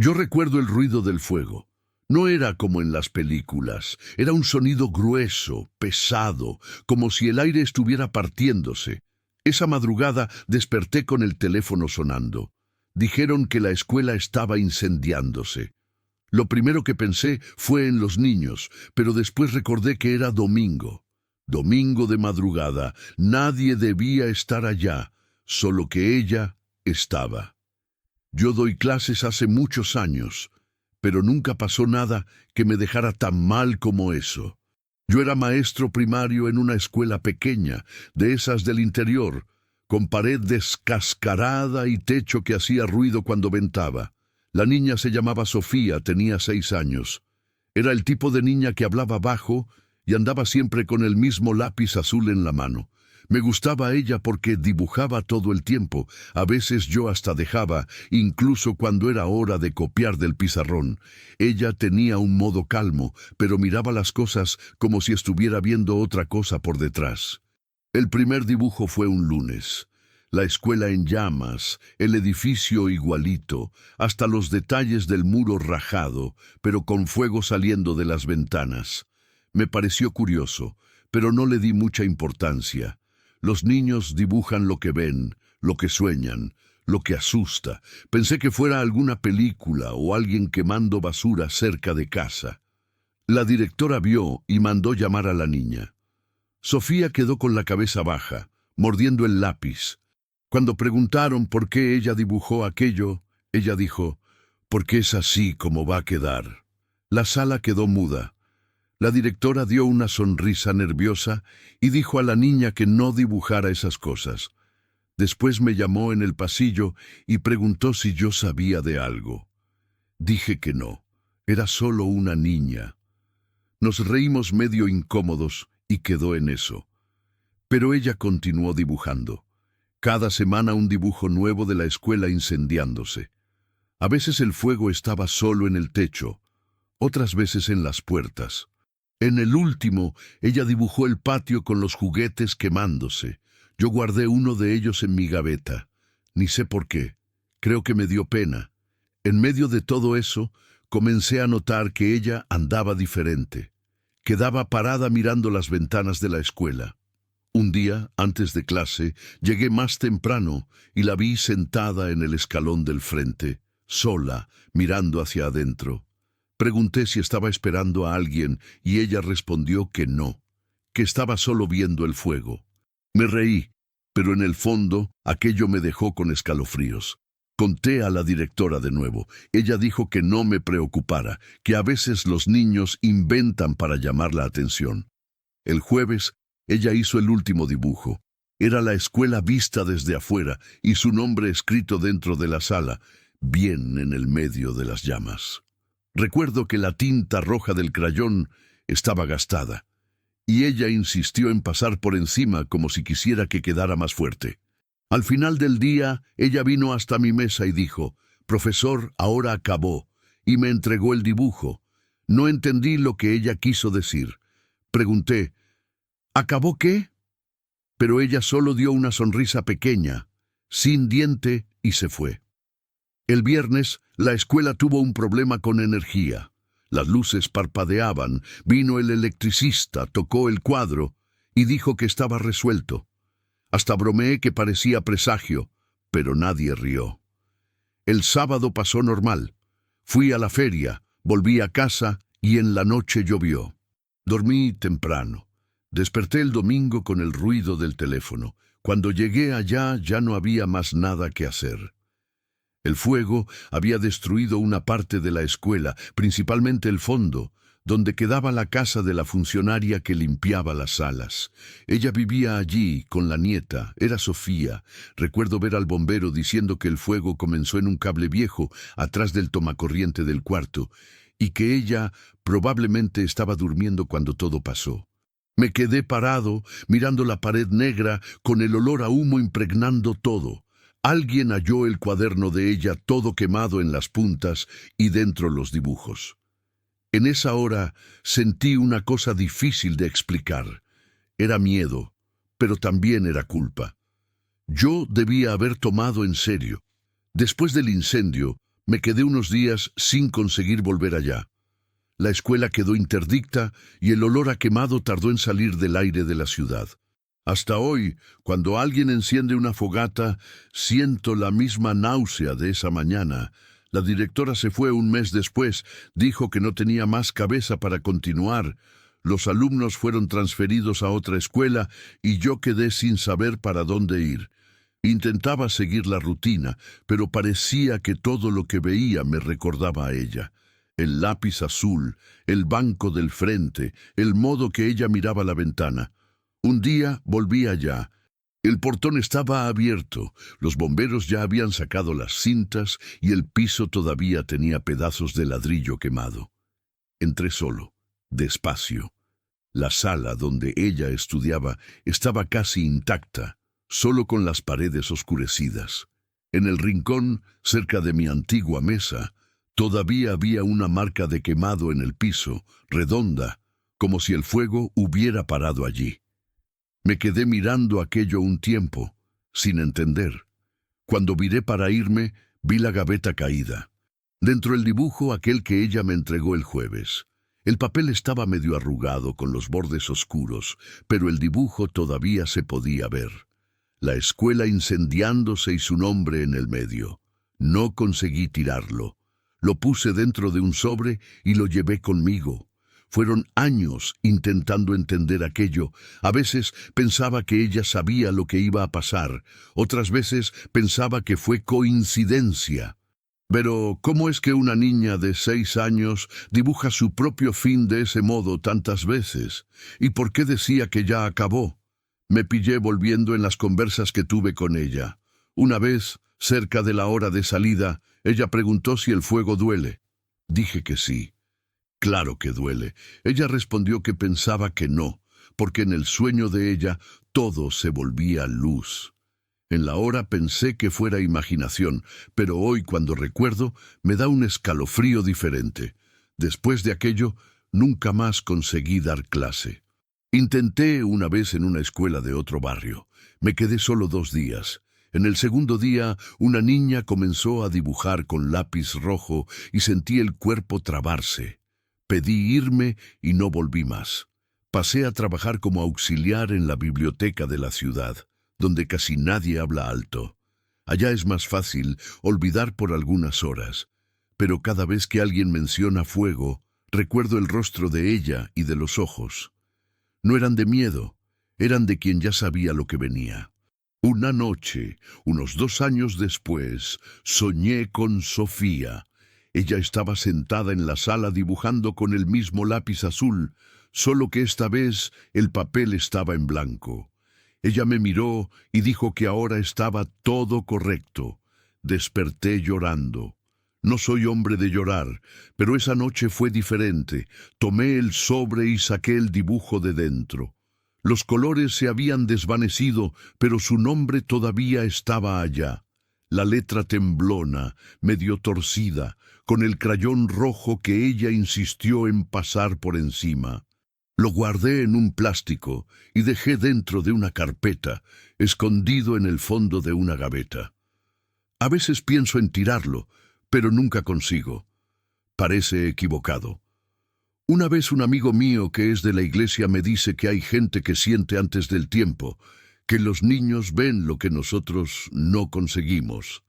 Yo recuerdo el ruido del fuego. No era como en las películas, era un sonido grueso, pesado, como si el aire estuviera partiéndose. Esa madrugada desperté con el teléfono sonando. Dijeron que la escuela estaba incendiándose. Lo primero que pensé fue en los niños, pero después recordé que era domingo. Domingo de madrugada, nadie debía estar allá, solo que ella estaba. Yo doy clases hace muchos años, pero nunca pasó nada que me dejara tan mal como eso. Yo era maestro primario en una escuela pequeña, de esas del interior, con pared descascarada y techo que hacía ruido cuando ventaba. La niña se llamaba Sofía, tenía 6 años. Era el tipo de niña que hablaba bajo y andaba siempre con el mismo lápiz azul en la mano. Me gustaba ella porque dibujaba todo el tiempo. A veces yo hasta dejaba, incluso cuando era hora de copiar del pizarrón. Ella tenía un modo calmo, pero miraba las cosas como si estuviera viendo otra cosa por detrás. El primer dibujo fue un lunes. La escuela en llamas, el edificio igualito, hasta los detalles del muro rajado, pero con fuego saliendo de las ventanas. Me pareció curioso, pero no le di mucha importancia. Los niños dibujan lo que ven, lo que sueñan, lo que asusta. Pensé que fuera alguna película o alguien quemando basura cerca de casa. La directora vio y mandó llamar a la niña. Sofía quedó con la cabeza baja, mordiendo el lápiz. Cuando preguntaron por qué ella dibujó aquello, ella dijo, «Porque es así como va a quedar». La sala quedó muda. La directora dio una sonrisa nerviosa y dijo a la niña que no dibujara esas cosas. Después me llamó en el pasillo y preguntó si yo sabía de algo. Dije que no, era solo una niña. Nos reímos medio incómodos y quedó en eso. Pero ella continuó dibujando. Cada semana un dibujo nuevo de la escuela incendiándose. A veces el fuego estaba solo en el techo, otras veces en las puertas. En el último, ella dibujó el patio con los juguetes quemándose. Yo guardé uno de ellos en mi gaveta. Ni sé por qué. Creo que me dio pena. En medio de todo eso, comencé a notar que ella andaba diferente. Quedaba parada mirando las ventanas de la escuela. Un día, antes de clase, llegué más temprano y la vi sentada en el escalón del frente, sola, mirando hacia adentro. Pregunté si estaba esperando a alguien y ella respondió que no, que estaba solo viendo el fuego. Me reí, pero en el fondo aquello me dejó con escalofríos. Conté a la directora de nuevo. Ella dijo que no me preocupara, que a veces los niños inventan para llamar la atención. El jueves, ella hizo el último dibujo. Era la escuela vista desde afuera y su nombre escrito dentro de la sala, bien en el medio de las llamas. Recuerdo que la tinta roja del crayón estaba gastada, y ella insistió en pasar por encima como si quisiera que quedara más fuerte. Al final del día, ella vino hasta mi mesa y dijo, «Profesor, ahora acabó», y me entregó el dibujo. No entendí lo que ella quiso decir. Pregunté, «¿Acabó qué?» Pero ella solo dio una sonrisa pequeña, sin diente, y se fue. El viernes, la escuela tuvo un problema con energía. Las luces parpadeaban, vino el electricista, tocó el cuadro y dijo que estaba resuelto. Hasta bromeé que parecía presagio, pero nadie rió. El sábado pasó normal. Fui a la feria, volví a casa y en la noche llovió. Dormí temprano. Desperté el domingo con el ruido del teléfono. Cuando llegué allá ya no había más nada que hacer. El fuego había destruido una parte de la escuela, principalmente el fondo, donde quedaba la casa de la funcionaria que limpiaba las salas. Ella vivía allí con la nieta, era Sofía. Recuerdo ver al bombero diciendo que el fuego comenzó en un cable viejo atrás del tomacorriente del cuarto y que ella probablemente estaba durmiendo cuando todo pasó. Me quedé parado, mirando la pared negra con el olor a humo impregnando todo. Alguien halló el cuaderno de ella todo quemado en las puntas y dentro los dibujos. En esa hora sentí una cosa difícil de explicar. Era miedo, pero también era culpa. Yo debía haber tomado en serio. Después del incendio, Me quedé unos días sin conseguir volver allá. La escuela quedó interdicta y el olor a quemado tardó en salir del aire de la ciudad. Hasta hoy, cuando alguien enciende una fogata, siento la misma náusea de esa mañana. La directora se fue un mes después, dijo que no tenía más cabeza para continuar. Los alumnos fueron transferidos a otra escuela y yo quedé sin saber para dónde ir. Intentaba seguir la rutina, pero parecía que todo lo que veía me recordaba a ella. El lápiz azul, el banco del frente, el modo que ella miraba la ventana. Un día volví allá. El portón estaba abierto, los bomberos ya habían sacado las cintas y el piso todavía tenía pedazos de ladrillo quemado. Entré solo, despacio. La sala donde ella estudiaba estaba casi intacta, solo con las paredes oscurecidas. En el rincón, cerca de mi antigua mesa, todavía había una marca de quemado en el piso, redonda, como si el fuego hubiera parado allí. Me quedé mirando aquello un tiempo, sin entender. Cuando viré para irme, vi la gaveta caída. Dentro el dibujo aquel que ella me entregó el jueves. El papel estaba medio arrugado con los bordes oscuros, pero el dibujo todavía se podía ver. La escuela incendiándose y su nombre en el medio. No conseguí tirarlo. Lo puse dentro de un sobre y lo llevé conmigo. Fueron años intentando entender aquello. A veces pensaba que ella sabía lo que iba a pasar. Otras veces pensaba que fue coincidencia. Pero, ¿cómo es que una niña de 6 años dibuja su propio fin de ese modo tantas veces? ¿Y por qué decía que ya acabó? Me pillé volviendo en las conversas que tuve con ella. Una vez, cerca de la hora de salida, ella preguntó si el fuego duele. Dije que sí. Claro que duele. Ella respondió que pensaba que no, porque en el sueño de ella todo se volvía luz. En la hora pensé que fuera imaginación, pero hoy cuando recuerdo me da un escalofrío diferente. Después de aquello, nunca más conseguí dar clase. Intenté una vez en una escuela de otro barrio. Me quedé solo 2 días. En el segundo día, una niña comenzó a dibujar con lápiz rojo y sentí el cuerpo trabarse. Pedí irme y no volví más. Pasé a trabajar como auxiliar en la biblioteca de la ciudad, donde casi nadie habla alto. Allá es más fácil olvidar por algunas horas, pero cada vez que alguien menciona fuego, recuerdo el rostro de ella y de los ojos. No eran de miedo, eran de quien ya sabía lo que venía. Una noche, unos 2 años después, soñé con Sofía. Ella estaba sentada en la sala dibujando con el mismo lápiz azul, solo que esta vez el papel estaba en blanco. Ella me miró y dijo que ahora estaba todo correcto. Desperté llorando. No soy hombre de llorar, pero esa noche fue diferente. Tomé el sobre y saqué el dibujo de dentro. Los colores se habían desvanecido, pero su nombre todavía estaba allá. La letra temblona, medio torcida, con el crayón rojo que ella insistió en pasar por encima. Lo guardé en un plástico y dejé dentro de una carpeta, escondido en el fondo de una gaveta. A veces pienso en tirarlo, pero nunca consigo. Parece equivocado. Una vez un amigo mío que es de la iglesia me dice que hay gente que siente antes del tiempo, que los niños ven lo que nosotros no conseguimos.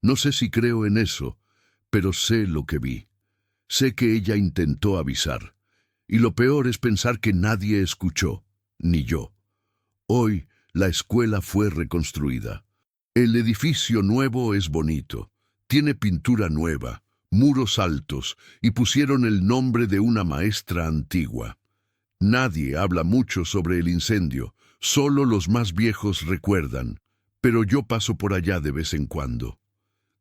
No sé si creo en eso, pero sé lo que vi. Sé que ella intentó avisar. Y lo peor es pensar que nadie escuchó, ni yo. Hoy la escuela fue reconstruida. El edificio nuevo es bonito. Tiene pintura nueva, muros altos, y pusieron el nombre de una maestra antigua. Nadie habla mucho sobre el incendio, solo los más viejos recuerdan, pero yo paso por allá de vez en cuando.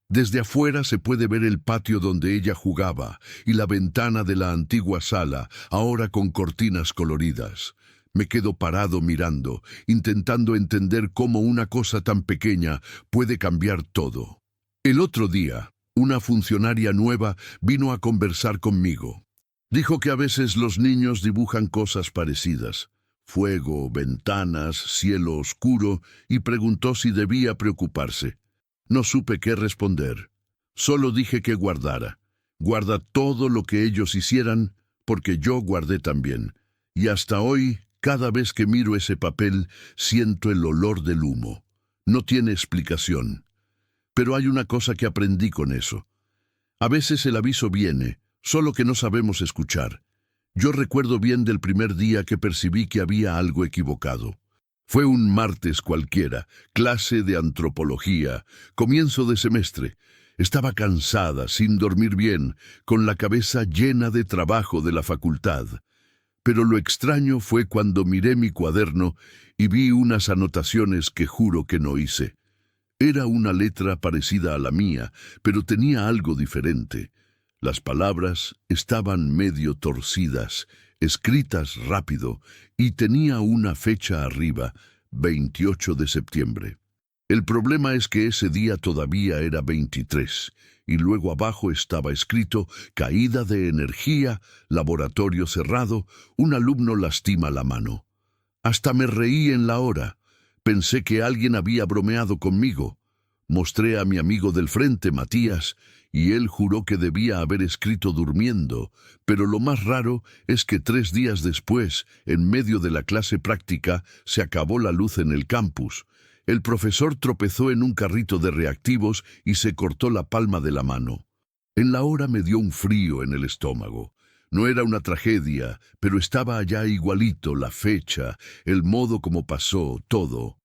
Desde afuera se puede ver el patio donde ella jugaba y la ventana de la antigua sala, ahora con cortinas coloridas. Me quedo parado mirando, intentando entender cómo una cosa tan pequeña puede cambiar todo. El otro día, una funcionaria nueva vino a conversar conmigo. Dijo que a veces los niños dibujan cosas parecidas. Fuego, ventanas, cielo oscuro, y preguntó si debía preocuparse. No supe qué responder. Solo dije que guardara. Guarda todo lo que ellos hicieran, porque yo guardé también. Y hasta hoy, cada vez que miro ese papel, siento el olor del humo. No tiene explicación. Pero hay una cosa que aprendí con eso. A veces el aviso viene, solo que no sabemos escuchar. Yo recuerdo bien del primer día que percibí que había algo equivocado. Fue un martes cualquiera, clase de antropología, comienzo de semestre. Estaba cansada, sin dormir bien, con la cabeza llena de trabajo de la facultad. Pero lo extraño fue cuando miré mi cuaderno y vi unas anotaciones que juro que no hice. Era una letra parecida a la mía, pero tenía algo diferente. Las palabras estaban medio torcidas, escritas rápido, y tenía una fecha arriba, 28 de septiembre. El problema es que ese día todavía era 23, y luego abajo estaba escrito caída de energía, laboratorio cerrado, un alumno lastima la mano. Hasta me reí en la hora. Pensé que alguien había bromeado conmigo. Mostré a mi amigo del frente, Matías, y él juró que debía haber escrito durmiendo, pero lo más raro es que 3 días después, en medio de la clase práctica, se acabó la luz en el campus. El profesor tropezó en un carrito de reactivos y se cortó la palma de la mano. En la hora me dio un frío en el estómago. No era una tragedia, pero estaba allá igualito la fecha, el modo como pasó, todo.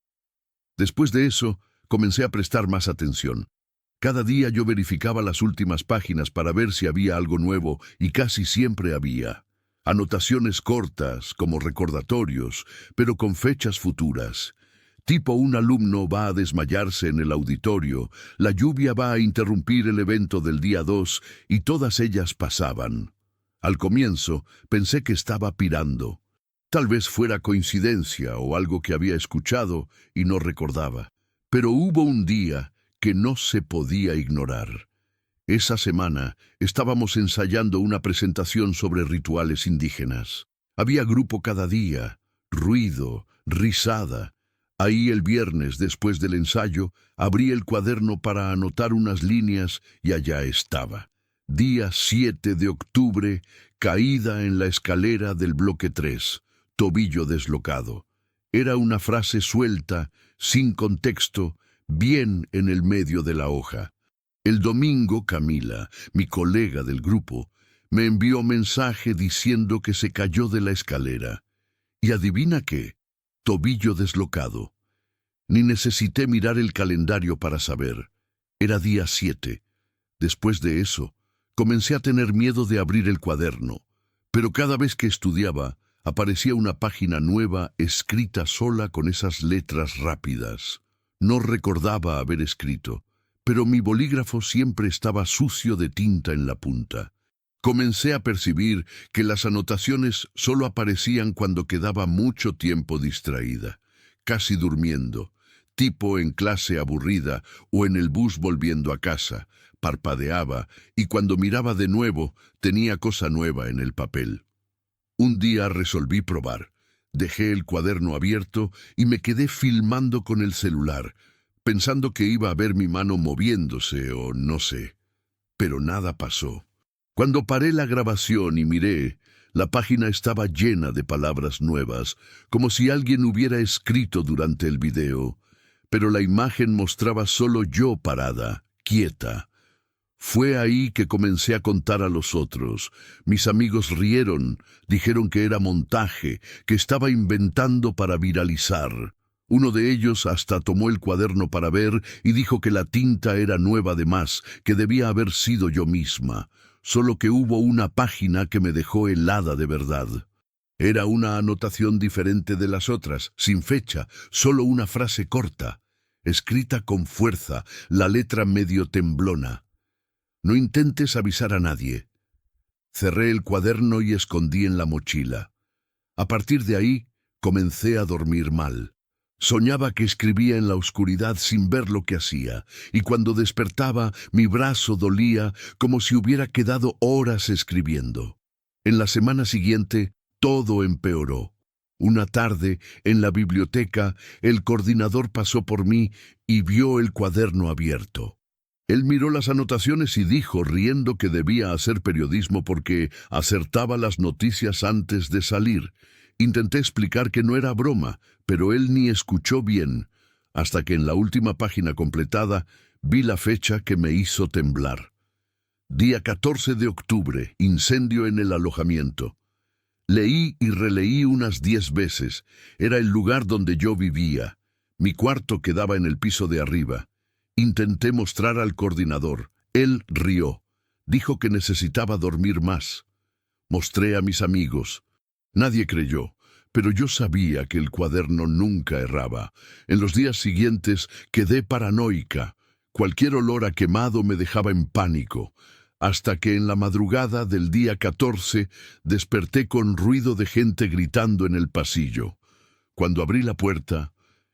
Después de eso, comencé a prestar más atención. Cada día yo verificaba las últimas páginas para ver si había algo nuevo, y casi siempre había. Anotaciones cortas, como recordatorios, pero con fechas futuras. Tipo un alumno va a desmayarse en el auditorio, la lluvia va a interrumpir el evento del día 2, y todas ellas pasaban. Al comienzo pensé que estaba pirando. Tal vez fuera coincidencia o algo que había escuchado y no recordaba. Pero hubo un día que no se podía ignorar. Esa semana estábamos ensayando una presentación sobre rituales indígenas. Había grupo cada día, ruido, risada. Ahí el viernes, después del ensayo, abrí el cuaderno para anotar unas líneas y allá estaba. Día 7 de octubre, caída en la escalera del bloque 3, tobillo deslocado. Era una frase suelta, sin contexto, bien en el medio de la hoja. El domingo, Camila, mi colega del grupo, me envió mensaje diciendo que se cayó de la escalera. Y adivina qué, tobillo deslocado. Ni necesité mirar el calendario para saber. Era día 7. Después de eso, comencé a tener miedo de abrir el cuaderno, pero cada vez que estudiaba, aparecía una página nueva escrita sola con esas letras rápidas. No recordaba haber escrito, pero mi bolígrafo siempre estaba sucio de tinta en la punta. Comencé a percibir que las anotaciones solo aparecían cuando quedaba mucho tiempo distraída, casi durmiendo, tipo en clase aburrida o en el bus volviendo a casa. Parpadeaba y cuando miraba de nuevo tenía cosa nueva en el papel. Un día resolví probar. Dejé el cuaderno abierto y me quedé filmando con el celular, pensando que iba a ver mi mano moviéndose o no sé. Pero nada pasó. Cuando paré la grabación y miré, la página estaba llena de palabras nuevas, como si alguien hubiera escrito durante el video, pero la imagen mostraba solo yo parada, quieta. Fue ahí que comencé a contar a los otros. Mis amigos rieron, dijeron que era montaje, que estaba inventando para viralizar. Uno de ellos hasta tomó el cuaderno para ver y dijo que la tinta era nueva de más, que debía haber sido yo misma. Solo que hubo una página que me dejó helada de verdad. Era una anotación diferente de las otras, sin fecha, solo una frase corta, escrita con fuerza, la letra medio temblona. No intentes avisar a nadie. Cerré el cuaderno y escondí en la mochila. A partir de ahí, comencé a dormir mal. Soñaba que escribía en la oscuridad sin ver lo que hacía, y cuando despertaba, mi brazo dolía como si hubiera quedado horas escribiendo. En la semana siguiente, todo empeoró. Una tarde, en la biblioteca, el coordinador pasó por mí y vio el cuaderno abierto. Él miró las anotaciones y dijo, riendo, que debía hacer periodismo porque acertaba las noticias antes de salir. Intenté explicar que no era broma, pero él ni escuchó bien, hasta que en la última página completada vi la fecha que me hizo temblar. Día 14 de octubre, incendio en el alojamiento. Leí y releí unas 10 veces. Era el lugar donde yo vivía. Mi cuarto quedaba en el piso de arriba. Intenté mostrar al coordinador. Él rió. Dijo que necesitaba dormir más. Mostré a mis amigos. Nadie creyó, pero yo sabía que el cuaderno nunca erraba. En los días siguientes quedé paranoica. Cualquier olor a quemado me dejaba en pánico, hasta que en la madrugada del día 14 desperté con ruido de gente gritando en el pasillo. Cuando abrí la puerta,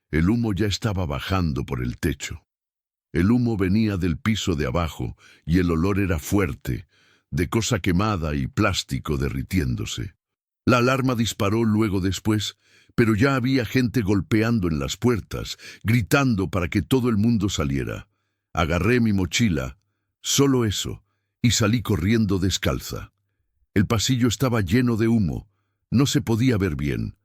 el humo ya estaba bajando por el techo. El humo venía del piso de abajo y el olor era fuerte, de cosa quemada y plástico derritiéndose. La alarma disparó luego después, pero ya había gente golpeando en las puertas, gritando para que todo el mundo saliera. Agarré mi mochila, solo eso, y salí corriendo descalza. El pasillo estaba lleno de humo, no se podía ver bien.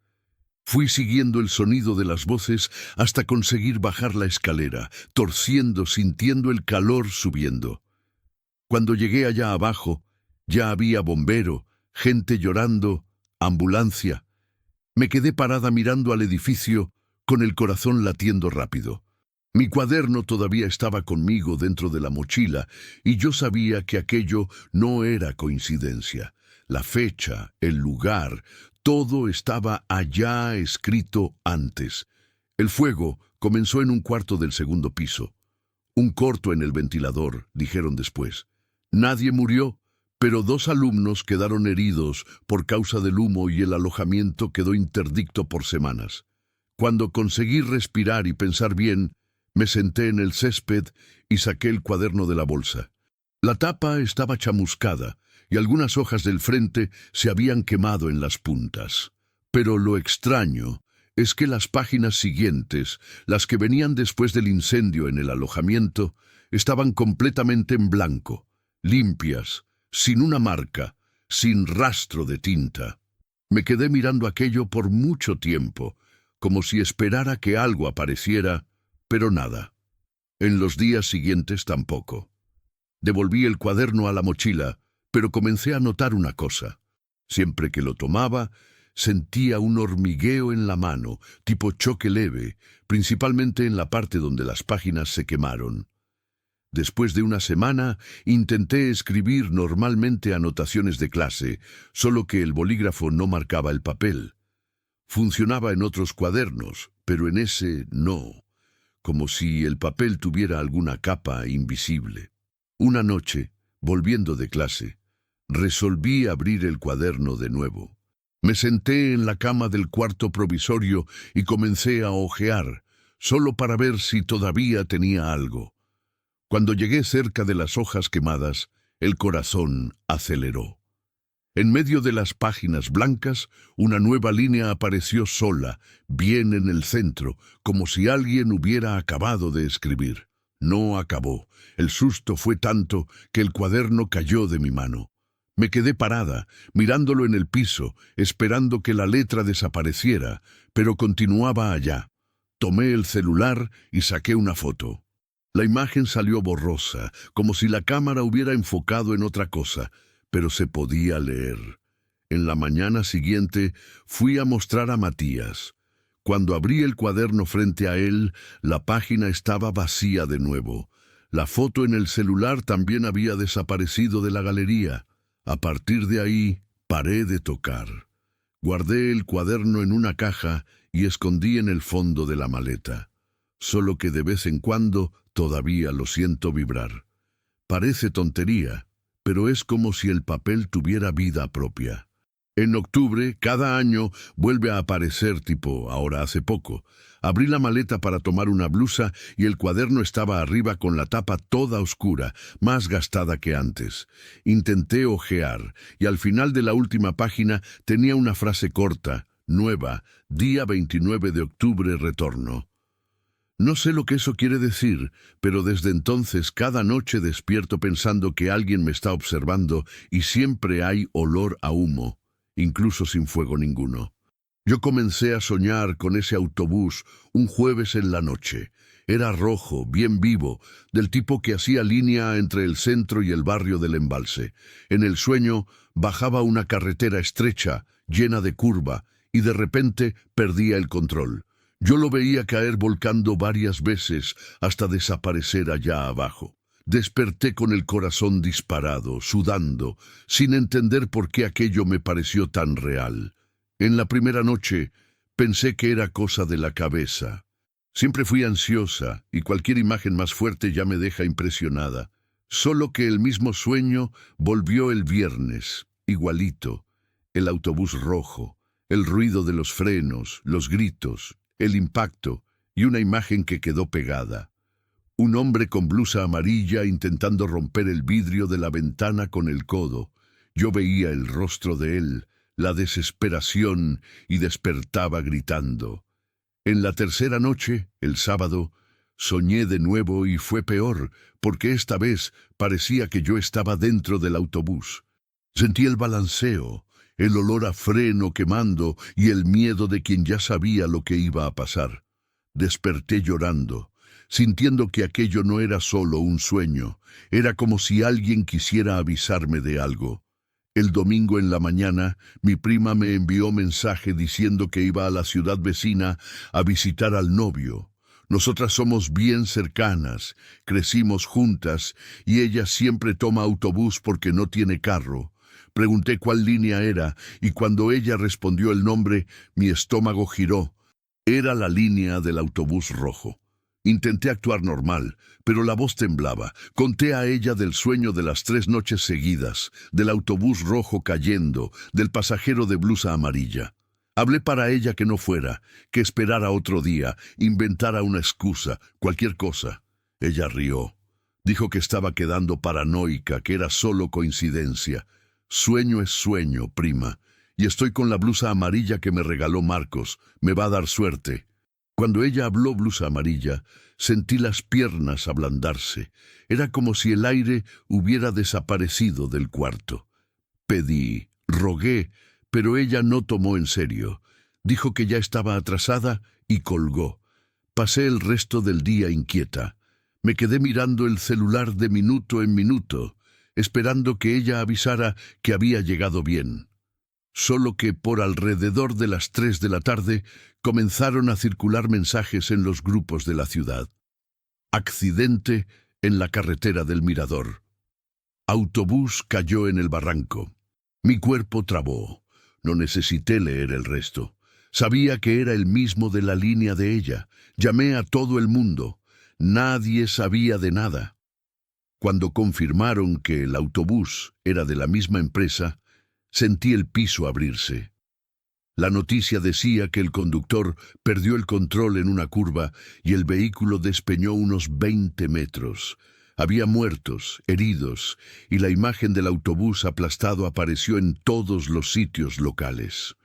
Fui siguiendo el sonido de las voces hasta conseguir bajar la escalera, torciendo, sintiendo el calor subiendo. Cuando llegué allá abajo, ya había bombero, gente llorando, ambulancia. Me quedé parada mirando al edificio, con el corazón latiendo rápido. Mi cuaderno todavía estaba conmigo dentro de la mochila, y yo sabía que aquello no era coincidencia. La fecha, el lugar, todo estaba allá escrito antes. El fuego comenzó en un cuarto del segundo piso. Un corto en el ventilador, dijeron después. Nadie murió, pero 2 alumnos quedaron heridos por causa del humo y el alojamiento quedó interdicto por semanas. Cuando conseguí respirar y pensar bien, me senté en el césped y saqué el cuaderno de la bolsa. La tapa estaba chamuscada y algunas hojas del frente se habían quemado en las puntas. Pero lo extraño es que las páginas siguientes, las que venían después del incendio en el alojamiento, estaban completamente en blanco, limpias, sin una marca, sin rastro de tinta. Me quedé mirando aquello por mucho tiempo, como si esperara que algo apareciera, pero nada. En los días siguientes tampoco. Devolví el cuaderno a la mochila, pero comencé a notar una cosa. Siempre que lo tomaba, sentía un hormigueo en la mano, tipo choque leve, principalmente en la parte donde las páginas se quemaron. Después de una semana, intenté escribir normalmente anotaciones de clase, solo que el bolígrafo no marcaba el papel. Funcionaba en otros cuadernos, pero en ese no, como si el papel tuviera alguna capa invisible. Una noche, volviendo de clase, resolví abrir el cuaderno de nuevo. Me senté en la cama del cuarto provisorio y comencé a hojear, solo para ver si todavía tenía algo. Cuando llegué cerca de las hojas quemadas, el corazón aceleró. En medio de las páginas blancas, una nueva línea apareció sola, bien en el centro, como si alguien hubiera acabado de escribir. No acabó. El susto fue tanto que el cuaderno cayó de mi mano. Me quedé parada, mirándolo en el piso, esperando que la letra desapareciera, pero continuaba allá. Tomé el celular y saqué una foto. La imagen salió borrosa, como si la cámara hubiera enfocado en otra cosa, pero se podía leer. En la mañana siguiente fui a mostrar a Matías. Cuando abrí el cuaderno frente a él, la página estaba vacía de nuevo. La foto en el celular también había desaparecido de la galería. A partir de ahí, paré de tocar. Guardé el cuaderno en una caja y escondí en el fondo de la maleta. Solo que de vez en cuando todavía lo siento vibrar. Parece tontería, pero es como si el papel tuviera vida propia. En octubre, cada año, vuelve a aparecer tipo ahora hace poco. Abrí la maleta para tomar una blusa y el cuaderno estaba arriba con la tapa toda oscura, más gastada que antes. Intenté hojear y al final de la última página tenía una frase corta, nueva, día 29 de octubre retorno. No sé lo que eso quiere decir, pero desde entonces cada noche despierto pensando que alguien me está observando y siempre hay olor a humo, incluso sin fuego ninguno. Yo comencé a soñar con ese autobús un jueves en la noche. Era rojo, bien vivo, del tipo que hacía línea entre el centro y el barrio del Embalse. En el sueño bajaba una carretera estrecha, llena de curva, y de repente perdía el control. Yo lo veía caer volcando varias veces hasta desaparecer allá abajo. Desperté con el corazón disparado, sudando, sin entender por qué aquello me pareció tan real. En la primera noche pensé que era cosa de la cabeza. Siempre fui ansiosa y cualquier imagen más fuerte ya me deja impresionada. Solo que el mismo sueño volvió el viernes, igualito. El autobús rojo, el ruido de los frenos, los gritos, el impacto y una imagen que quedó pegada. Un hombre con blusa amarilla intentando romper el vidrio de la ventana con el codo. Yo veía el rostro de él, la desesperación, y despertaba gritando. En la tercera noche, el sábado, soñé de nuevo y fue peor, porque esta vez parecía que yo estaba dentro del autobús. Sentí el balanceo, el olor a freno quemando y el miedo de quien ya sabía lo que iba a pasar. Desperté llorando, sintiendo que aquello no era solo un sueño, era como si alguien quisiera avisarme de algo. El domingo en la mañana, mi prima me envió mensaje diciendo que iba a la ciudad vecina a visitar al novio. Nosotras somos bien cercanas, crecimos juntas y ella siempre toma autobús porque no tiene carro. Pregunté cuál línea era y cuando ella respondió el nombre, mi estómago giró. Era la línea del autobús rojo. Intenté actuar normal, pero la voz temblaba. Conté a ella del sueño de las 3 noches seguidas, del autobús rojo cayendo, del pasajero de blusa amarilla. Hablé para ella que no fuera, que esperara otro día, inventara una excusa, cualquier cosa. Ella rió. Dijo que estaba quedando paranoica, que era solo coincidencia. Sueño es sueño, prima, y estoy con la blusa amarilla que me regaló Marcos. Me va a dar suerte. Cuando ella habló blusa amarilla, sentí las piernas ablandarse. Era como si el aire hubiera desaparecido del cuarto. Pedí, rogué, pero ella no tomó en serio. Dijo que ya estaba atrasada y colgó. Pasé el resto del día inquieta. Me quedé mirando el celular de minuto en minuto, esperando que ella avisara que había llegado bien. Solo que por alrededor de las 3 de la tarde comenzaron a circular mensajes en los grupos de la ciudad. Accidente en la carretera del Mirador. Autobús cayó en el barranco. Mi cuerpo trabó. No necesité leer el resto. Sabía que era el mismo de la línea de ella. Llamé a todo el mundo. Nadie sabía de nada. Cuando confirmaron que el autobús era de la misma empresa, sentí el piso abrirse. La noticia decía que el conductor perdió el control en una curva y el vehículo despeñó unos 20 metros. Había muertos, heridos, y la imagen del autobús aplastado apareció en todos los sitios locales.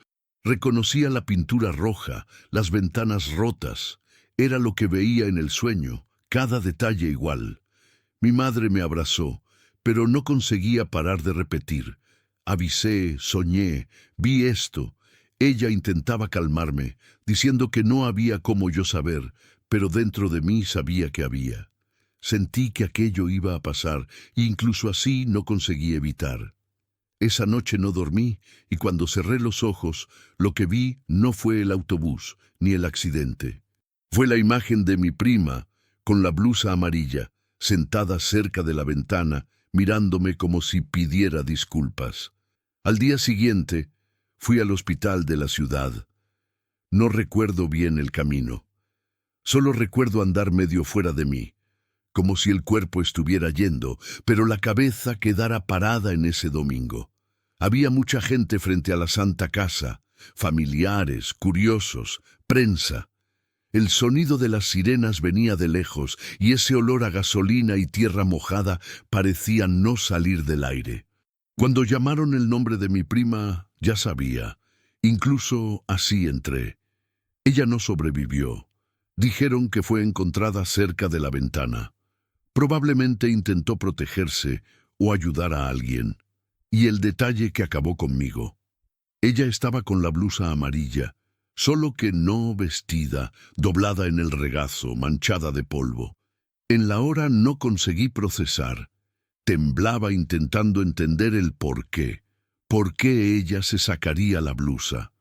Reconocía la pintura roja, las ventanas rotas. Era lo que veía en el sueño, cada detalle igual. Mi madre me abrazó, pero no conseguía parar de repetir. Avisé, soñé, vi esto. Ella intentaba calmarme, diciendo que no había cómo yo saber, pero dentro de mí sabía que había. Sentí que aquello iba a pasar, e incluso así no conseguí evitar. Esa noche no dormí, y cuando cerré los ojos, lo que vi no fue el autobús, ni el accidente. Fue la imagen de mi prima, con la blusa amarilla, sentada cerca de la ventana, mirándome como si pidiera disculpas. Al día siguiente, fui al hospital de la ciudad. No recuerdo bien el camino. Solo recuerdo andar medio fuera de mí, como si el cuerpo estuviera yendo, pero la cabeza quedara parada en ese domingo. Había mucha gente frente a la Santa Casa, familiares, curiosos, prensa. El sonido de las sirenas venía de lejos y ese olor a gasolina y tierra mojada parecía no salir del aire. Cuando llamaron el nombre de mi prima, ya sabía. Incluso así entré. Ella no sobrevivió. Dijeron que fue encontrada cerca de la ventana. Probablemente intentó protegerse o ayudar a alguien. Y el detalle que acabó conmigo. Ella estaba con la blusa amarilla, solo que no vestida, doblada en el regazo, manchada de polvo. En la hora no conseguí procesar. Temblaba intentando entender el por qué. ¿Por qué ella se sacaría la blusa?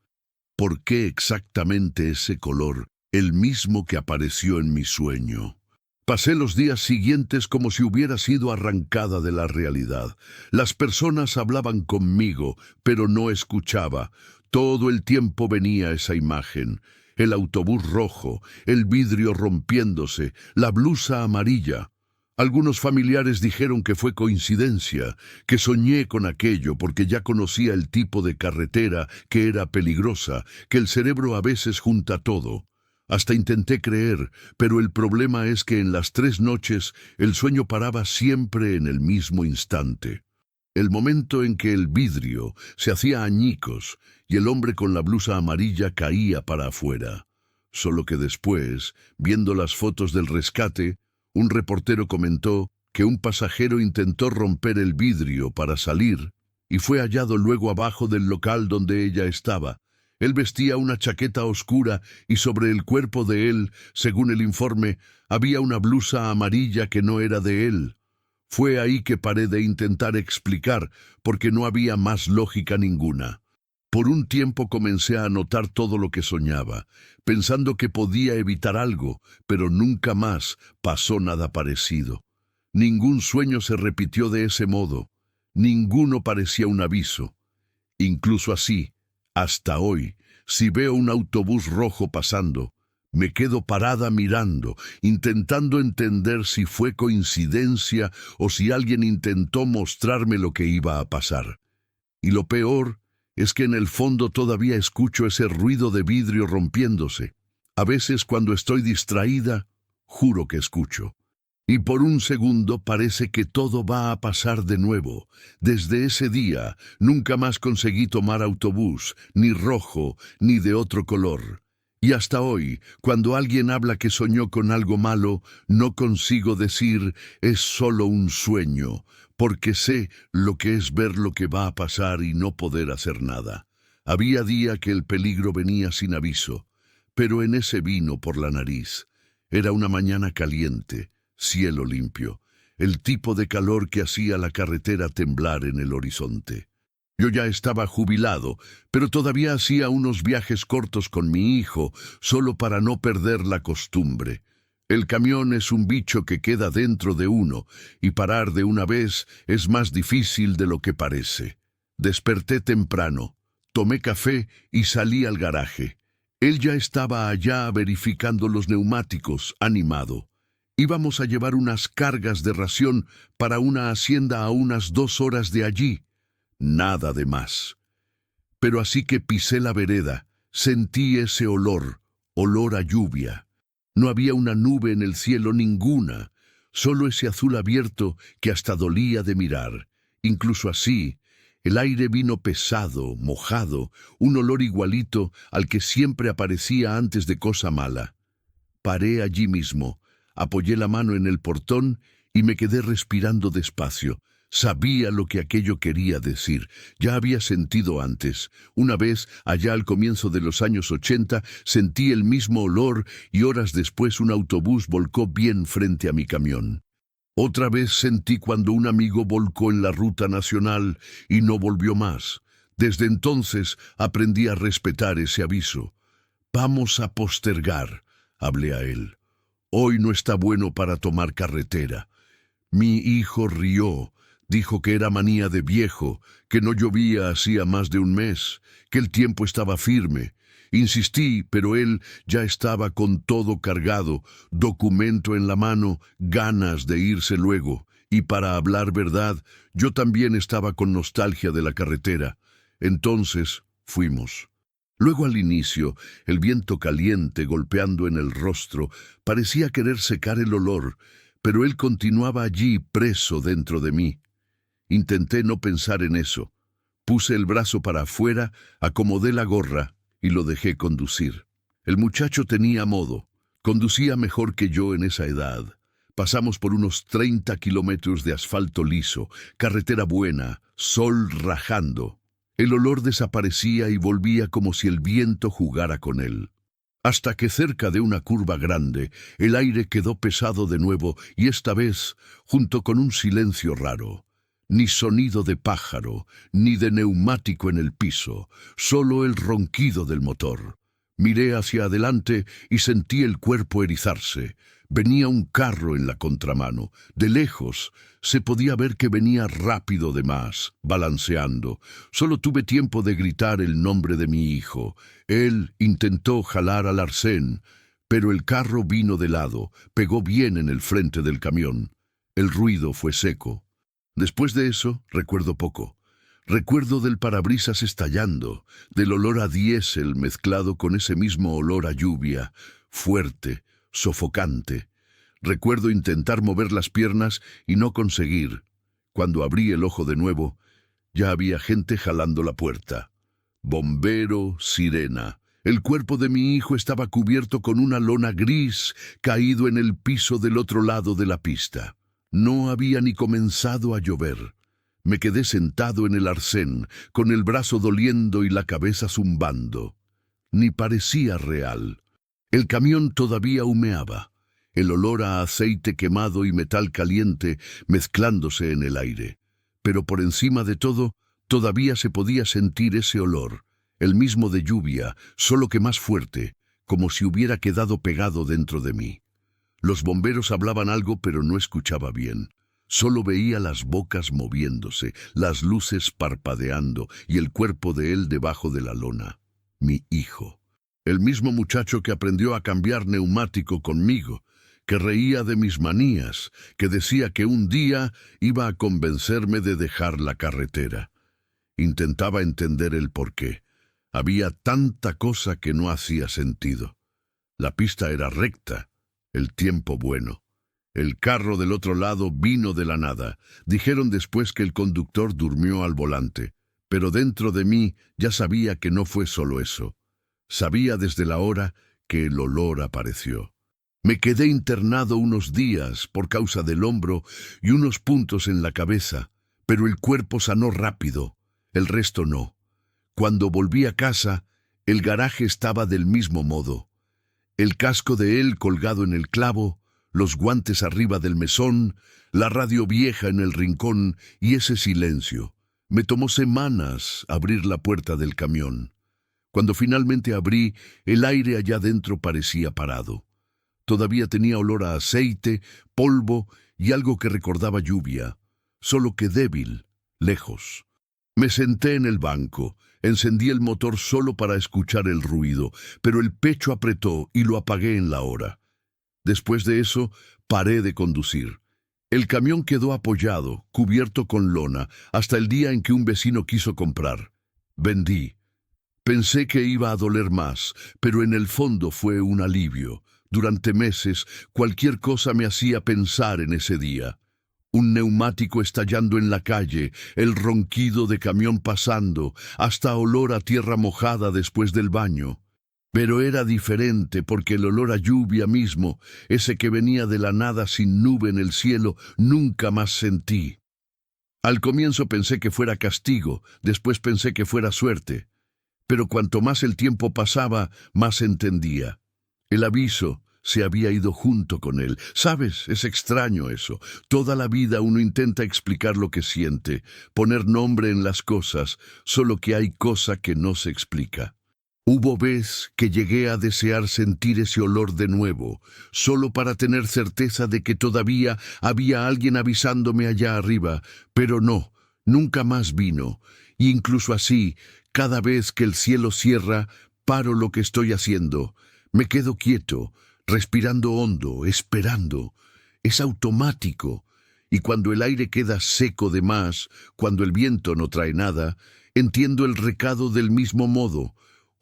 ¿Por qué exactamente ese color, el mismo que apareció en mi sueño? Pasé los días siguientes como si hubiera sido arrancada de la realidad. Las personas hablaban conmigo, pero no escuchaba. Todo el tiempo venía esa imagen. El autobús rojo, el vidrio rompiéndose, la blusa amarilla. Algunos familiares dijeron que fue coincidencia, que soñé con aquello porque ya conocía el tipo de carretera, que era peligrosa, que el cerebro a veces junta todo. Hasta intenté creer, pero el problema es que en las 3 noches el sueño paraba siempre en el mismo instante. El momento en que el vidrio se hacía añicos y el hombre con la blusa amarilla caía para afuera. Solo que después, viendo las fotos del rescate, un reportero comentó que un pasajero intentó romper el vidrio para salir y fue hallado luego abajo del local donde ella estaba. Él vestía una chaqueta oscura y sobre el cuerpo de él, según el informe, había una blusa amarilla que no era de él. Fue ahí que paré de intentar explicar, porque no había más lógica ninguna. Por un tiempo comencé a anotar todo lo que soñaba, pensando que podía evitar algo, pero nunca más pasó nada parecido. Ningún sueño se repitió de ese modo. Ninguno parecía un aviso. Incluso así, hasta hoy, si veo un autobús rojo pasando, me quedo parada mirando, intentando entender si fue coincidencia o si alguien intentó mostrarme lo que iba a pasar. Y lo peor es que en el fondo todavía escucho ese ruido de vidrio rompiéndose. A veces cuando estoy distraída, juro que escucho. Y por un segundo parece que todo va a pasar de nuevo. Desde ese día nunca más conseguí tomar autobús, ni rojo, ni de otro color. Y hasta hoy, cuando alguien habla que soñó con algo malo, no consigo decir es solo un sueño, porque sé lo que es ver lo que va a pasar y no poder hacer nada. Había día que el peligro venía sin aviso, pero en ese vino por la nariz. Era una mañana caliente, cielo limpio, el tipo de calor que hacía la carretera temblar en el horizonte. Yo ya estaba jubilado, pero todavía hacía unos viajes cortos con mi hijo, solo para no perder la costumbre. El camión es un bicho que queda dentro de uno, y parar de una vez es más difícil de lo que parece. Desperté temprano, tomé café y salí al garaje. Él ya estaba allá verificando los neumáticos, animado. Íbamos a llevar unas cargas de ración para una hacienda a unas 2 horas de allí. Nada de más. Pero así que pisé la vereda, sentí ese olor, olor a lluvia. No había una nube en el cielo ninguna, solo ese azul abierto que hasta dolía de mirar. Incluso así, el aire vino pesado, mojado, un olor igualito al que siempre aparecía antes de cosa mala. Paré allí mismo, apoyé la mano en el portón y me quedé respirando despacio. Sabía lo que aquello quería decir. Ya había sentido antes. Una vez, allá al comienzo de los años 80, sentí el mismo olor y horas después un autobús volcó bien frente a mi camión. Otra vez sentí cuando un amigo volcó en la ruta nacional y no volvió más. Desde entonces aprendí a respetar ese aviso. Vamos a postergar, hablé a él. Hoy no está bueno para tomar carretera. Mi hijo rió. Dijo que era manía de viejo, que no llovía hacía más de un mes, que el tiempo estaba firme. Insistí, pero él ya estaba con todo cargado, documento en la mano, ganas de irse luego. Y para hablar verdad, yo también estaba con nostalgia de la carretera. Entonces fuimos. Luego al inicio, el viento caliente golpeando en el rostro parecía querer secar el olor, pero él continuaba allí preso dentro de mí. Intenté no pensar en eso. Puse el brazo para afuera, acomodé la gorra y lo dejé conducir. El muchacho tenía modo. Conducía mejor que yo en esa edad. Pasamos por unos 30 kilómetros de asfalto liso, carretera buena, sol rajando. El olor desaparecía y volvía como si el viento jugara con él. Hasta que cerca de una curva grande, el aire quedó pesado de nuevo y esta vez, junto con un silencio raro. Ni sonido de pájaro, ni de neumático en el piso, solo el ronquido del motor. Miré hacia adelante y sentí el cuerpo erizarse. Venía un carro en la contramano. De lejos se podía ver que venía rápido de más, balanceando. Solo tuve tiempo de gritar el nombre de mi hijo. Él intentó jalar al arcén, pero el carro vino de lado, pegó bien en el frente del camión. El ruido fue seco. Después de eso, recuerdo poco. Recuerdo del parabrisas estallando, del olor a diésel mezclado con ese mismo olor a lluvia, fuerte, sofocante. Recuerdo intentar mover las piernas y no conseguir. Cuando abrí el ojo de nuevo, ya había gente jalando la puerta. Bombero, sirena. El cuerpo de mi hijo estaba cubierto con una lona gris, caído en el piso del otro lado de la pista. No había ni comenzado a llover. Me quedé sentado en el arcén, con el brazo doliendo y la cabeza zumbando. Ni parecía real. El camión todavía humeaba, el olor a aceite quemado y metal caliente mezclándose en el aire. Pero por encima de todo, todavía se podía sentir ese olor, el mismo de lluvia, solo que más fuerte, como si hubiera quedado pegado dentro de mí. Los bomberos hablaban algo, pero no escuchaba bien. Solo veía las bocas moviéndose, las luces parpadeando y el cuerpo de él debajo de la lona. Mi hijo. El mismo muchacho que aprendió a cambiar neumático conmigo, que reía de mis manías, que decía que un día iba a convencerme de dejar la carretera. Intentaba entender el porqué. Había tanta cosa que no hacía sentido. La pista era recta, el tiempo bueno. El carro del otro lado vino de la nada. Dijeron después que el conductor durmió al volante, pero dentro de mí ya sabía que no fue solo eso. Sabía desde la hora que el olor apareció. Me quedé internado unos días por causa del hombro y unos puntos en la cabeza, pero el cuerpo sanó rápido, el resto no. Cuando volví a casa, el garaje estaba del mismo modo. El casco de él colgado en el clavo, los guantes arriba del mesón, la radio vieja en el rincón y ese silencio. Me tomó semanas abrir la puerta del camión. Cuando finalmente abrí, el aire allá dentro parecía parado. Todavía tenía olor a aceite, polvo y algo que recordaba lluvia, solo que débil, lejos. Me senté en el banco, encendí el motor solo para escuchar el ruido, pero el pecho apretó y lo apagué en la hora. Después de eso, paré de conducir. El camión quedó apoyado, cubierto con lona, hasta el día en que un vecino quiso comprar. Vendí. Pensé que iba a doler más, pero en el fondo fue un alivio. Durante meses, cualquier cosa me hacía pensar en ese día. Un neumático estallando en la calle, el ronquido de camión pasando, hasta olor a tierra mojada después del baño. Pero era diferente porque el olor a lluvia mismo, ese que venía de la nada sin nube en el cielo, nunca más sentí. Al comienzo pensé que fuera castigo, después pensé que fuera suerte. Pero cuanto más el tiempo pasaba, más entendía. El aviso se había ido junto con él. ¿Sabes? Es extraño eso. Toda la vida uno intenta explicar lo que siente, poner nombre en las cosas, solo que hay cosa que no se explica. Hubo vez que llegué a desear sentir ese olor de nuevo, solo para tener certeza de que todavía había alguien avisándome allá arriba, pero no, nunca más vino. Y incluso así, cada vez que el cielo cierra, paro lo que estoy haciendo. Me quedo quieto, respirando hondo, esperando. Es automático. Y cuando el aire queda seco de más, cuando el viento no trae nada, entiendo el recado del mismo modo.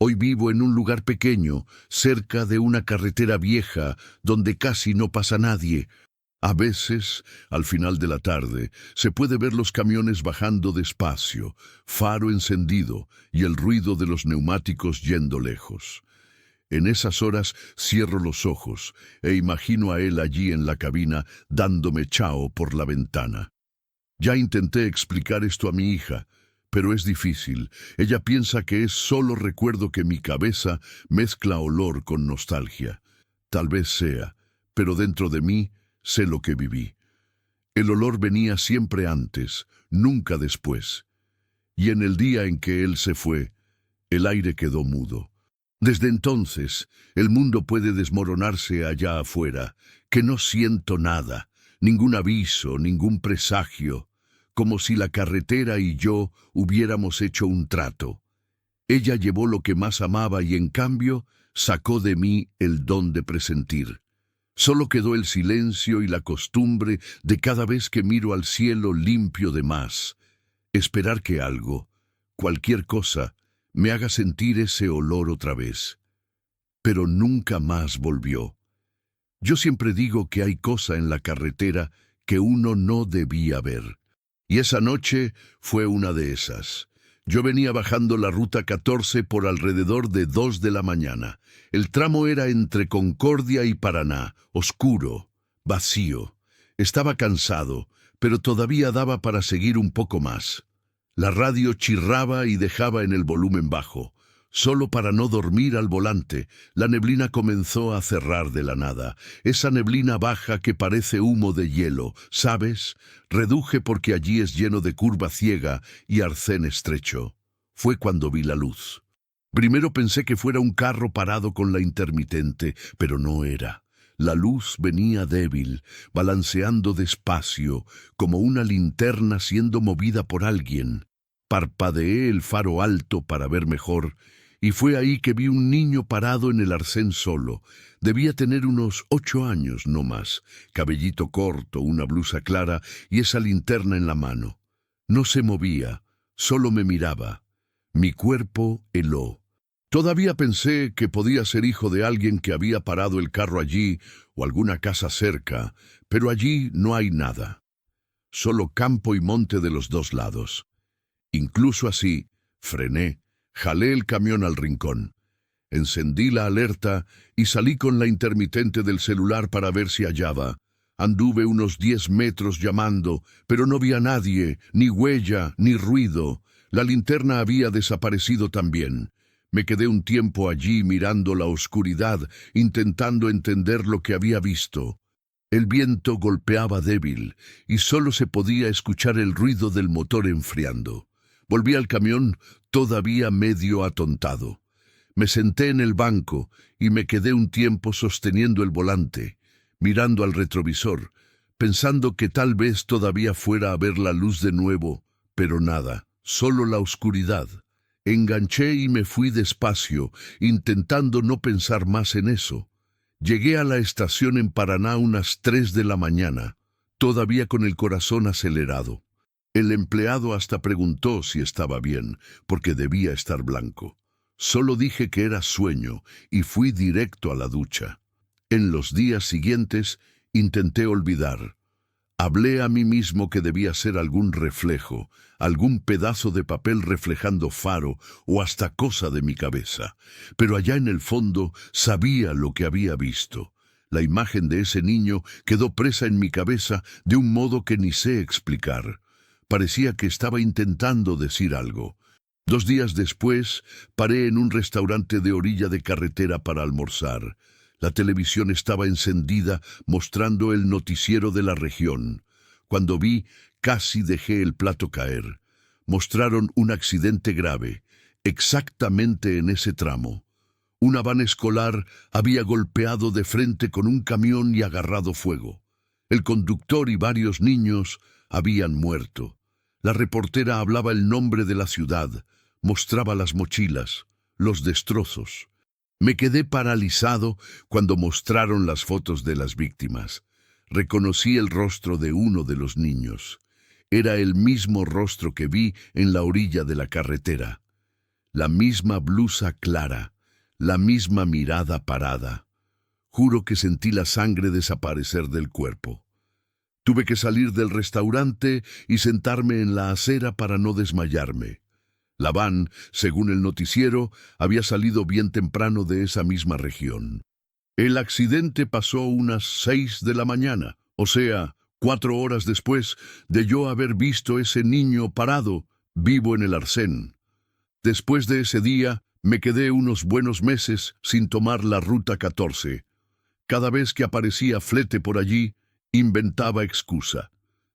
Hoy vivo en un lugar pequeño, cerca de una carretera vieja, donde casi no pasa nadie. A veces, al final de la tarde, se puede ver los camiones bajando despacio, faro encendido y el ruido de los neumáticos yendo lejos. En esas horas cierro los ojos e imagino a él allí en la cabina dándome chao por la ventana. Ya intenté explicar esto a mi hija, pero es difícil. Ella piensa que es solo recuerdo que mi cabeza mezcla olor con nostalgia. Tal vez sea, pero dentro de mí sé lo que viví. El olor venía siempre antes, nunca después. Y en el día en que él se fue, el aire quedó mudo. Desde entonces, el mundo puede desmoronarse allá afuera, que no siento nada, ningún aviso, ningún presagio, como si la carretera y yo hubiéramos hecho un trato. Ella llevó lo que más amaba y en cambio sacó de mí el don de presentir. Solo quedó el silencio y la costumbre de cada vez que miro al cielo limpio de más, esperar que algo, cualquier cosa, me haga sentir ese olor otra vez. Pero nunca más volvió. Yo siempre digo que hay cosa en la carretera que uno no debía ver. Y esa noche fue una de esas. Yo venía bajando la ruta 14 por alrededor de 2 de la mañana. El tramo era entre Concordia y Paraná, oscuro, vacío. Estaba cansado, pero todavía daba para seguir un poco más. La radio chirraba y dejaba en el volumen bajo. Solo para no dormir al volante, la neblina comenzó a cerrar de la nada. Esa neblina baja que parece humo de hielo, ¿sabes? Reduje porque allí es lleno de curva ciega y arcén estrecho. Fue cuando vi la luz. Primero pensé que fuera un carro parado con la intermitente, pero no era. La luz venía débil, balanceando despacio, como una linterna siendo movida por alguien. Parpadeé el faro alto para ver mejor, y fue ahí que vi un niño parado en el arcén solo. Debía tener unos 8 años, no más, cabellito corto, una blusa clara y esa linterna en la mano. No se movía, solo me miraba. Mi cuerpo heló. Todavía pensé que podía ser hijo de alguien que había parado el carro allí o alguna casa cerca, pero allí no hay nada. Solo campo y monte de los dos lados. Incluso así, frené, jalé el camión al rincón. Encendí la alerta y salí con la intermitente del celular para ver si hallaba. Anduve unos 10 metros llamando, pero no vi a nadie, ni huella, ni ruido. La linterna había desaparecido también. Me quedé un tiempo allí mirando la oscuridad, intentando entender lo que había visto. El viento golpeaba débil y solo se podía escuchar el ruido del motor enfriando. Volví al camión todavía medio atontado. Me senté en el banco y me quedé un tiempo sosteniendo el volante, mirando al retrovisor, pensando que tal vez todavía fuera a ver la luz de nuevo, pero nada, solo la oscuridad. Enganché y me fui despacio, intentando no pensar más en eso. Llegué a la estación en Paraná unas 3 de la mañana, todavía con el corazón acelerado. El empleado hasta preguntó si estaba bien, porque debía estar blanco. Solo dije que era sueño y fui directo a la ducha. En los días siguientes intenté olvidar. Hablé a mí mismo que debía ser algún reflejo, algún pedazo de papel reflejando faro o hasta cosa de mi cabeza. Pero allá en el fondo sabía lo que había visto. La imagen de ese niño quedó presa en mi cabeza de un modo que ni sé explicar. Parecía que estaba intentando decir algo. 2 días después, paré en un restaurante de orilla de carretera para almorzar. La televisión estaba encendida, mostrando el noticiero de la región. Cuando vi, casi dejé el plato caer. Mostraron un accidente grave, exactamente en ese tramo. Una van escolar había golpeado de frente con un camión y agarrado fuego. El conductor y varios niños habían muerto. La reportera hablaba el nombre de la ciudad, mostraba las mochilas, los destrozos. Me quedé paralizado cuando mostraron las fotos de las víctimas. Reconocí el rostro de uno de los niños. Era el mismo rostro que vi en la orilla de la carretera. La misma blusa clara, la misma mirada parada. Juro que sentí la sangre desaparecer del cuerpo. Tuve que salir del restaurante y sentarme en la acera para no desmayarme. La van, según el noticiero, había salido bien temprano de esa misma región. El accidente pasó unas 6 de la mañana, o sea, 4 horas después de yo haber visto ese niño parado, vivo en el Arsén. Después de ese día, me quedé unos buenos meses sin tomar la Ruta 14. Cada vez que aparecía flete por allí, inventaba excusa.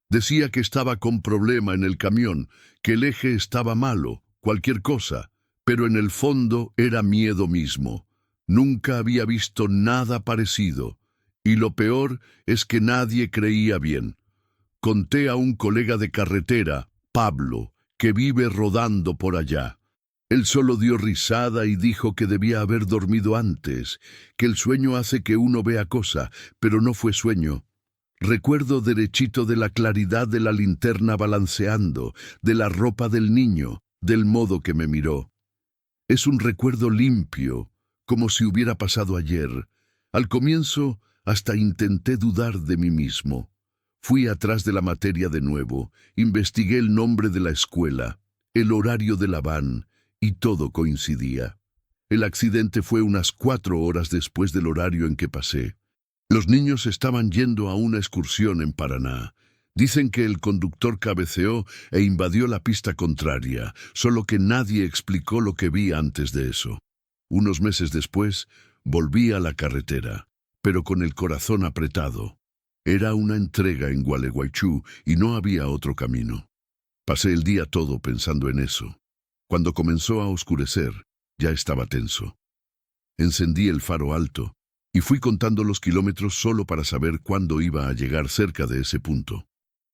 Decía que estaba con problema en el camión, que el eje estaba malo, cualquier cosa, pero en el fondo era miedo mismo. Nunca había visto nada parecido, y lo peor es que nadie creía bien. Conté a un colega de carretera, Pablo, que vive rodando por allá. Él solo dio risada y dijo que debía haber dormido antes, que el sueño hace que uno vea cosa, pero no fue sueño. Recuerdo derechito de la claridad de la linterna balanceando, de la ropa del niño, del modo que me miró. Es un recuerdo limpio, como si hubiera pasado ayer. Al comienzo, hasta intenté dudar de mí mismo. Fui atrás de la materia de nuevo, investigué el nombre de la escuela, el horario de la van, y todo coincidía. El accidente fue unas 4 horas después del horario en que pasé. Los niños estaban yendo a una excursión en Paraná. Dicen que el conductor cabeceó e invadió la pista contraria, solo que nadie explicó lo que vi antes de eso. Unos meses después, volví a la carretera, pero con el corazón apretado. Era una entrega en Gualeguaychú y no había otro camino. Pasé el día todo pensando en eso. Cuando comenzó a oscurecer, ya estaba tenso. Encendí el faro alto y fui contando los kilómetros solo para saber cuándo iba a llegar cerca de ese punto.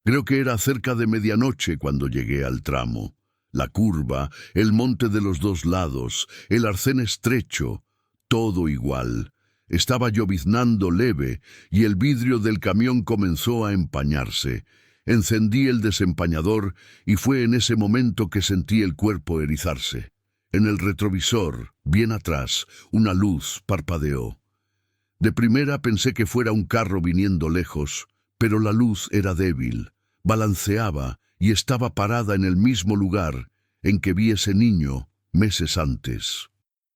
Creo que era cerca de medianoche cuando llegué al tramo. La curva, el monte de los dos lados, el arcén estrecho, todo igual. Estaba lloviznando leve y el vidrio del camión comenzó a empañarse. Encendí el desempañador y fue en ese momento que sentí el cuerpo erizarse. En el retrovisor, bien atrás, una luz parpadeó. De primera pensé que fuera un carro viniendo lejos, pero la luz era débil, balanceaba y estaba parada en el mismo lugar en que vi ese niño meses antes.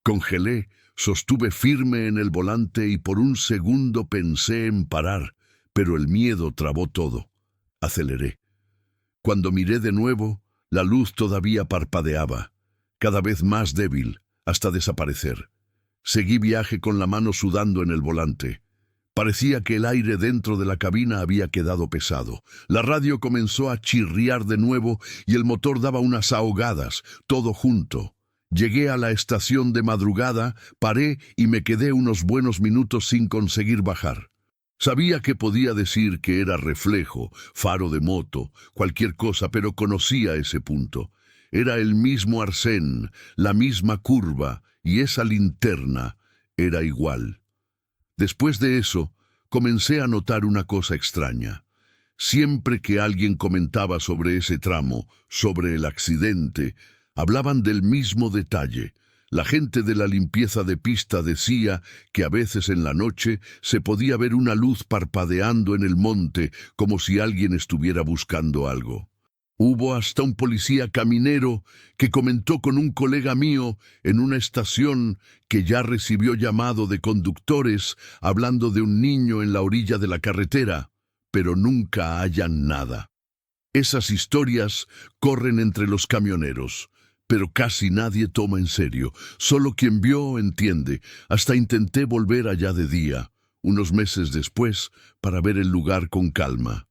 Congelé, sostuve firme en el volante y por un segundo pensé en parar, pero el miedo trabó todo. Aceleré. Cuando miré de nuevo, la luz todavía parpadeaba, cada vez más débil, hasta desaparecer. Seguí viaje con la mano sudando en el volante. Parecía que el aire dentro de la cabina había quedado pesado. La radio comenzó a chirriar de nuevo y el motor daba unas ahogadas, todo junto. Llegué a la estación de madrugada, paré y me quedé unos buenos minutos sin conseguir bajar. Sabía que podía decir que era reflejo, faro de moto, cualquier cosa, pero conocía ese punto. Era el mismo Arsén, la misma curva, y esa linterna era igual. Después de eso, comencé a notar una cosa extraña. Siempre que alguien comentaba sobre ese tramo, sobre el accidente, hablaban del mismo detalle. La gente de la limpieza de pista decía que a veces en la noche se podía ver una luz parpadeando en el monte como si alguien estuviera buscando algo. Hubo hasta un policía caminero que comentó con un colega mío en una estación que ya recibió llamado de conductores hablando de un niño en la orilla de la carretera, pero nunca hallan nada. Esas historias corren entre los camioneros, pero casi nadie toma en serio. Solo quien vio entiende. Hasta intenté volver allá de día, unos meses después, para ver el lugar con calma.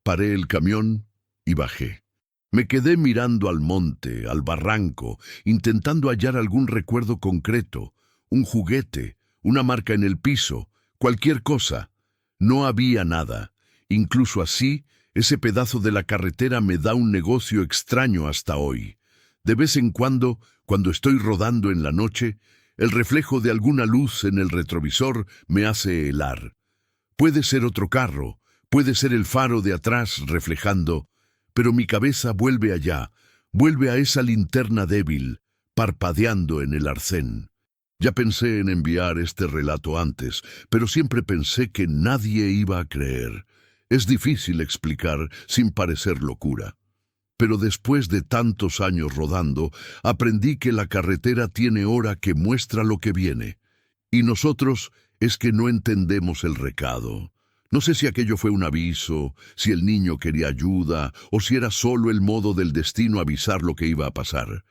Paré el camión y bajé. Me quedé mirando al monte, al barranco, intentando hallar algún recuerdo concreto, un juguete, una marca en el piso, cualquier cosa. No había nada. Incluso así, ese pedazo de la carretera me da un negocio extraño hasta hoy. De vez en cuando estoy rodando en la noche, el reflejo de alguna luz en el retrovisor me hace helar. Puede ser otro carro, puede ser el faro de atrás reflejando, pero mi cabeza vuelve allá, vuelve a esa linterna débil, parpadeando en el arcén. Ya pensé en enviar este relato antes, pero siempre pensé que nadie iba a creer. Es difícil explicar sin parecer locura. pero después de tantos años rodando, aprendí que la carretera tiene hora que muestra lo que viene. Y nosotros es que no entendemos el recado. No sé si aquello fue un aviso, si el niño quería ayuda, o si era solo el modo del destino avisar lo que iba a pasar.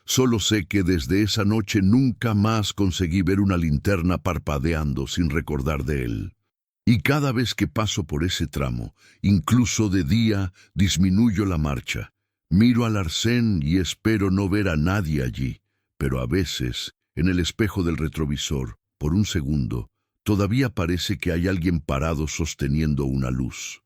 Solo sé que desde esa noche nunca más conseguí ver una linterna parpadeando sin recordar de él. Y cada vez que paso por ese tramo, incluso de día, disminuyo la marcha. Miro al arcén y espero no ver a nadie allí, pero a veces, en el espejo del retrovisor, por un segundo, todavía parece que hay alguien parado sosteniendo una luz.